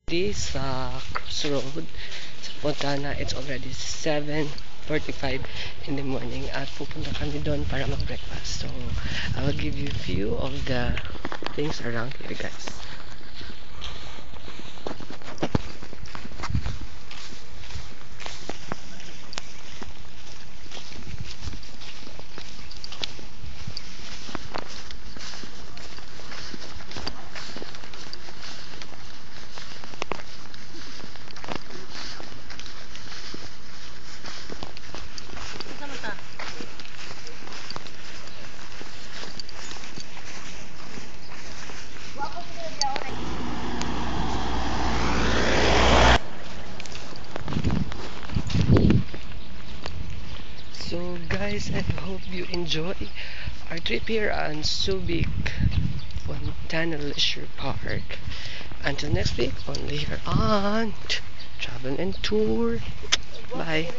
This crossroad sa Fontana. It's already 7:45 in the morning at pupunta kami doon para mag-breakfast. So, I will give you a few of the things around here, guys. So guys, I hope you enjoy our trip here on Subic Fontana Leisure Park. Until next week, only here on Travel and Tour. Bye.